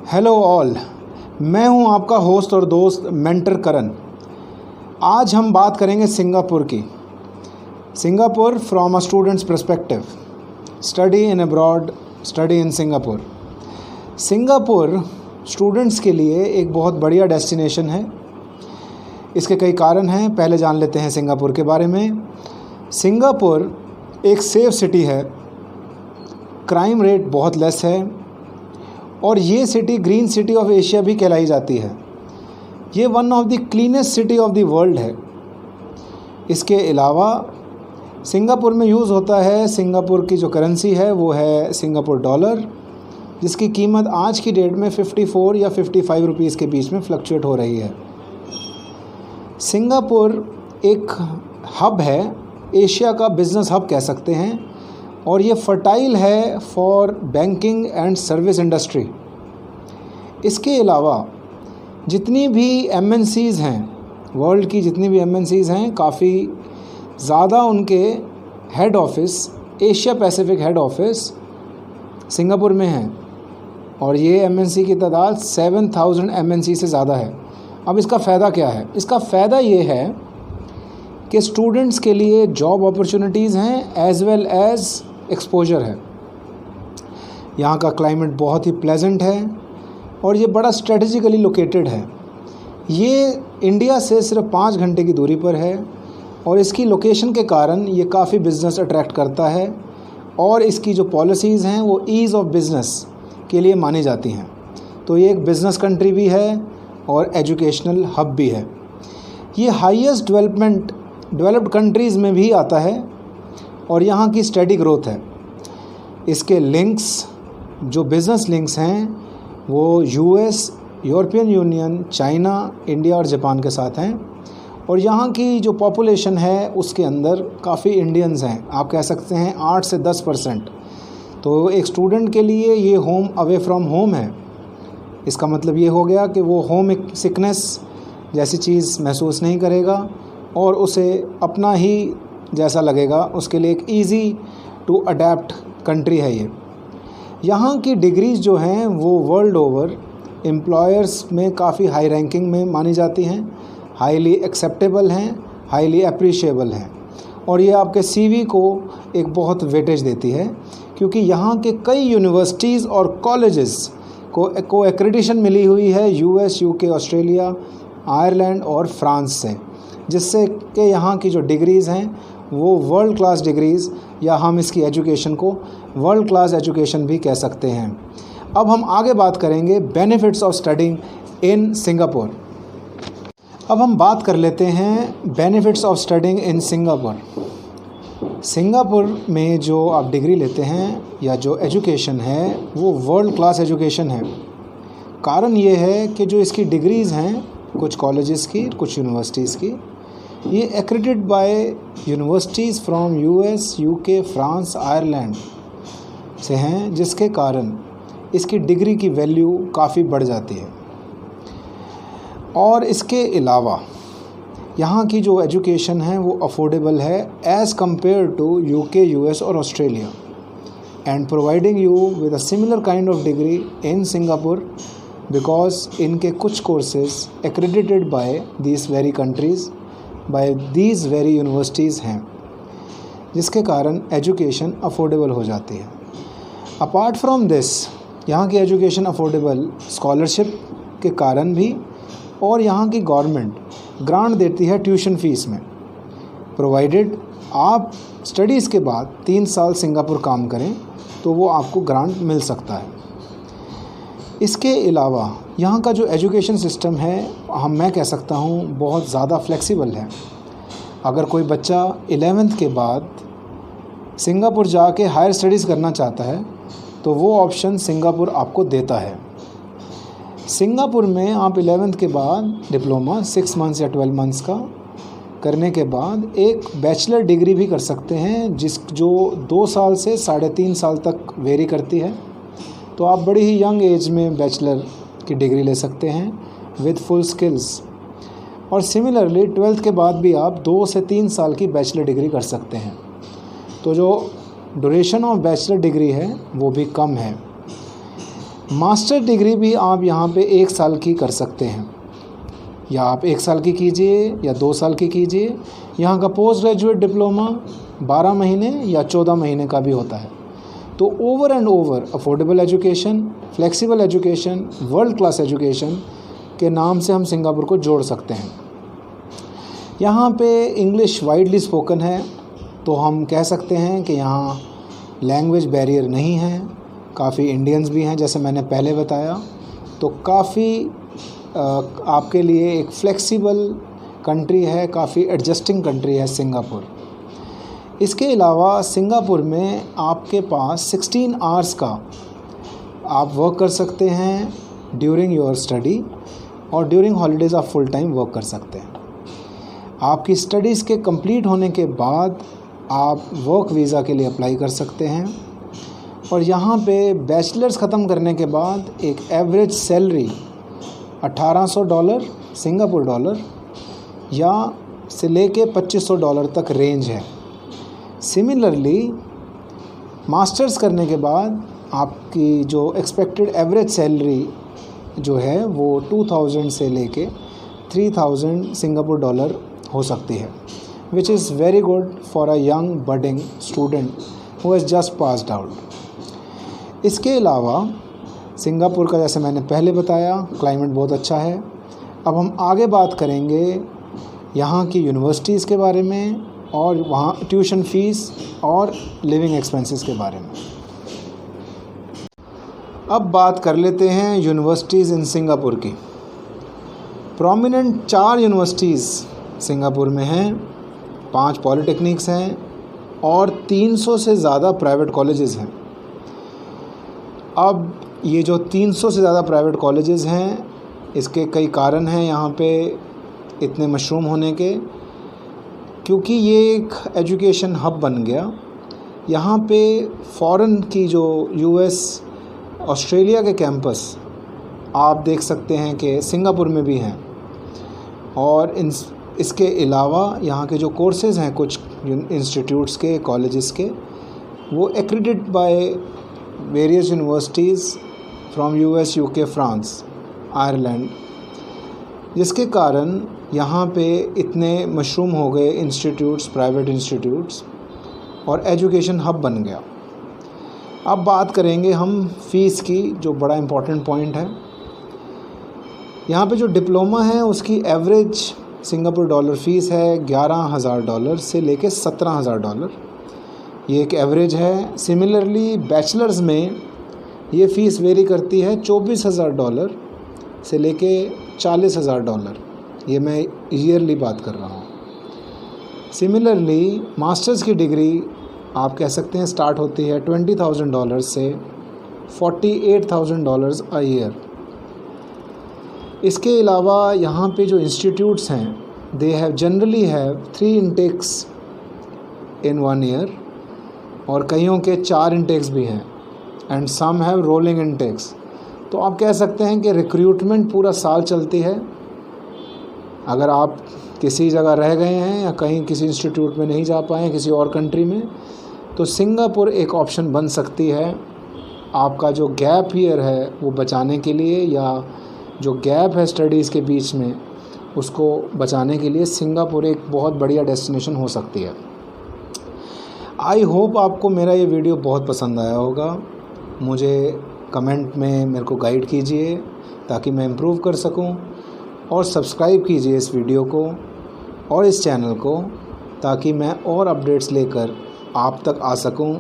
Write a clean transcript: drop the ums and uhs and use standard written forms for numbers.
Hello all, मैं हूं आपका होस्ट और दोस्त मेंटर करण। आज हम बात करेंगे सिंगापुर की। Singapore from a students perspective, study in abroad, study in Singapore. Singapore students के लिए एक बहुत बढ़िया डेस्टिनेशन है। इसके कई कारण हैं, पहले जान लेते हैं सिंगापुर के बारे में। सिंगापुर एक सेफ सिटी है, क्राइम रेट बहुत लेस है और ये city green city of Asia भी कहलाई जाती है। ये one of the cleanest city of the world है। इसके अलावा सिंगापुर में यूज़ होता है, सिंगापुर की जो करेंसी है वो है सिंगापुर डॉलर, जिसकी कीमत आज की डेट में 54 या 55 रुपीज़ के बीच में फ्लक्चुएट हो रही है। सिंगापुर एक हब है, एशिया का बिज़नेस हब कह सकते हैं, और ये फर्टाइल है for banking and service industry. इसके अलावा जितनी भी एमएनसीज़ हैं, वर्ल्ड की जितनी भी एमएनसीज़ हैं, काफ़ी ज़्यादा उनके head office, Asia Pacific head office Singapore में हैं और ये एमएनसी की तादाद 7000 एमएनसी से ज़्यादा है। अब इसका फ़ायदा क्या है? इसका फ़ायदा ये है कि स्टूडेंट्स के लिए जॉब अपॉर्चुनिटीज़ हैं एज़ वेल एज़ एक्सपोजर है। यहाँ का क्लाइमेट बहुत ही प्लेजेंट है और ये बड़ा स्ट्रेटजिकली लोकेटेड है। ये इंडिया से सिर्फ 5 घंटे की दूरी पर है और इसकी लोकेशन के कारण ये काफ़ी बिज़नेस अट्रैक्ट करता है और इसकी जो पॉलिसीज़ हैं वो ईज़ ऑफ बिज़नेस के लिए मानी जाती हैं। तो ये एक बिज़नेस कंट्री भी है और एजुकेशनल हब भी है। ये हाईएस्ट डेवलप्ड कंट्रीज़ में भी आता है और यहाँ की स्टडी ग्रोथ है। इसके लिंक्स, जो बिज़नेस लिंक्स हैं, वो US, European union, China, India और जापान के साथ हैं। और यहाँ की जो पॉपुलेशन है उसके अंदर काफ़ी इंडियंस हैं, आप कह सकते हैं 8 से 10%। तो एक स्टूडेंट के लिए ये होम अवे फ्रॉम होम है। इसका मतलब ये हो गया कि वो होम सिकनेस जैसी चीज़ महसूस नहीं करेगा और उसे अपना ही जैसा लगेगा। उसके लिए एक इजी टू अडेप्ट कंट्री है ये। यहाँ की डिग्रीज़ जो हैं वो वर्ल्ड ओवर एम्प्लॉयर्स में काफ़ी हाई रैंकिंग में मानी जाती हैं, हाईली एक्सेप्टेबल हैं, हाईली अप्रिशिएबल हैं और ये आपके सीवी को एक बहुत वेटेज देती है, क्योंकि यहाँ के कई यूनिवर्सिटीज़ और कॉलेजेस को एक्रेडिशन मिली हुई है यूएस, यूके, ऑस्ट्रेलिया, आयरलैंड और फ्रांस से, जिससे कि यहाँ की जो डिग्रीज़ हैं वो वर्ल्ड क्लास डिग्रीज़, या हम इसकी एजुकेशन को वर्ल्ड क्लास एजुकेशन भी कह सकते हैं। अब हम आगे बात करेंगे benefits of studying in Singapore. अब हम बात कर लेते हैं benefits of studying in Singapore. Singapore में जो आप डिग्री लेते हैं या जो एजुकेशन है वो वर्ल्ड क्लास एजुकेशन है। कारण ये है कि जो इसकी डिग्रीज़ हैं, कुछ कॉलेजेस की, कुछ यूनिवर्सिटीज़ की, ये accredited by universities from US, UK, France, Ireland से हैं, जिसके कारण इसकी डिग्री की वैल्यू काफ़ी बढ़ जाती है। और इसके अलावा यहाँ की जो एजुकेशन है वो अफोर्डेबल है as compare to UK, US और Australia, and providing you with a similar kind of degree in Singapore, because इनके कुछ courses accredited by these very countries, by these very universities हैं, जिसके कारण एजुकेशन अफोर्डेबल हो जाती है। अपार्ट फ्रॉम दिस, यहाँ की एजुकेशन अफोर्डेबल स्कॉलरशिप के कारण भी, और यहाँ की गवर्नमेंट ग्रांट देती है ट्यूशन फ़ीस में, प्रोवाइडेड आप स्टडीज़ के बाद 3 साल सिंगापुर काम करें तो वो आपको ग्रांट मिल सकता है। इसके अलावा यहाँ का जो एजुकेशन सिस्टम है, मैं कह सकता हूँ बहुत ज़्यादा फ्लेक्सिबल है। अगर कोई बच्चा 11th के बाद सिंगापुर जाके हायर स्टडीज़ करना चाहता है तो वो ऑप्शन सिंगापुर आपको देता है। सिंगापुर में आप 11th के बाद डिप्लोमा 6 मंथ्स या 12 मंथ्स का करने के बाद एक बैचलर डिग्री भी कर सकते हैं, जो 2 साल से 3.5 साल तक वेरी करती है। तो आप बड़ी ही यंग एज में बैचलर की डिग्री ले सकते हैं विद फुल स्किल्स। और सिमिलरली 12th के बाद भी आप 2 से 3 साल की बैचलर डिग्री कर सकते हैं। तो जो ड्यूरेशन ऑफ बैचलर डिग्री है वो भी कम है। मास्टर डिग्री भी आप यहाँ पे 1 साल की कर सकते हैं, या आप 1 साल की कीजिए या 2 साल की कीजिए। यहाँ का पोस्ट ग्रेजुएट डिप्लोमा 12 महीने या 14 महीने का भी होता है। तो over and over affordable education, flexible education, world class education के नाम से हम सिंगापुर को जोड़ सकते हैं। यहाँ पे इंग्लिश वाइडली स्पोकन है, तो हम कह सकते हैं कि यहाँ लैंग्वेज बैरियर नहीं है। काफ़ी इंडियंस भी हैं जैसे मैंने पहले बताया, तो काफ़ी आपके लिए एक फ्लेक्सिबल कंट्री है, काफ़ी एडजस्टिंग कंट्री है सिंगापुर। इसके अलावा सिंगापुर में आपके पास 16 आवर्स का आप वर्क कर सकते हैं ड्यूरिंग योर स्टडी, और ड्यूरिंग हॉलीडेज़ आप फुल टाइम वर्क कर सकते हैं। आपकी स्टडीज़ के कंप्लीट होने के बाद आप वर्क वीज़ा के लिए अप्लाई कर सकते हैं, और यहाँ पे बैचलर्स ख़त्म करने के बाद एक एवरेज सैलरी $1800 सिंगापुर डॉलर या से लेके $2500 तक रेंज है। सिमिलरली मास्टर्स करने के बाद आपकी जो एक्सपेक्टेड एवरेज सैलरी जो है वो 2000 से लेके 3000 सिंगापुर डॉलर हो सकती है, which is very good for a young budding student who has just passed out. इसके अलावा सिंगापुर का जैसे मैंने पहले बताया क्लाइमेट बहुत अच्छा है। अब हम आगे बात करेंगे यहाँ की यूनिवर्सिटीज़ के बारे में, और वहाँ ट्यूशन फ़ीस और लिविंग एक्सपेंसेस के बारे में। अब बात कर लेते हैं यूनिवर्सिटीज़ इन सिंगापुर की। प्रोमिनेंट 4 यूनिवर्सिटीज़ सिंगापुर में हैं, 5 पॉलिटेक्निक्स हैं और 300 से ज़्यादा प्राइवेट कॉलेजेस हैं। अब ये जो 300 से ज़्यादा प्राइवेट कॉलेजेस हैं, इसके कई कारण हैं यहाँ पे इतने मशहूर होने के, क्योंकि ये एक एजुकेशन हब बन गया। यहाँ पे फ़ॉरेन की जो US, ऑस्ट्रेलिया के कैंपस आप देख सकते हैं कि सिंगापुर में भी हैं, और इसके अलावा यहाँ के जो कोर्सेज़ हैं कुछ इंस्टीट्यूट्स के, कॉलेजेस के, वो accredited by various universities from US, UK, France, Ireland, जिसके कारण यहाँ पे इतने मशरूम हो गए इंस्टीट्यूट्स, प्राइवेट इंस्टीट्यूट्स, और एजुकेशन हब बन गया। अब बात करेंगे हम फ़ीस की, जो बड़ा इम्पोर्टेंट पॉइंट है। यहाँ पे जो डिप्लोमा है उसकी एवरेज सिंगापुर डॉलर फ़ीस है $11,000 से लेके $17,000, ये एक एवरेज है। सिमिलरली बैचलर्स में ये फ़ीस वेरी करती है $24,000 से लेके $40,000, ये मैं ईयरली बात कर रहा हूँ। सिमिलरली मास्टर्स की डिग्री आप कह सकते हैं स्टार्ट होती है $20,000 से $48,000 अ ईयर। इसके अलावा यहाँ पे जो इंस्टीट्यूट्स हैं, they have generally have 3 intakes in 1 year, और कईयों के 4 इंटेक्स भी हैं, and some have rolling intakes. तो आप कह सकते हैं कि रिक्रूटमेंट पूरा साल चलती है। अगर आप किसी जगह रह गए हैं या कहीं किसी इंस्टीट्यूट में नहीं जा पाए किसी और कंट्री में, तो सिंगापुर एक ऑप्शन बन सकती है आपका जो गैप ईयर है वो बचाने के लिए, या जो गैप है स्टडीज़ के बीच में उसको बचाने के लिए सिंगापुर एक बहुत बढ़िया डेस्टिनेशन हो सकती है। आई होप आपको मेरा ये वीडियो बहुत पसंद आया होगा। मुझे कमेंट में मेरे को गाइड कीजिए ताकि मैं इम्प्रूव कर सकूं, और सब्सक्राइब कीजिए इस वीडियो को और इस चैनल को, ताकि मैं और अपडेट्स लेकर आप तक आ सकूं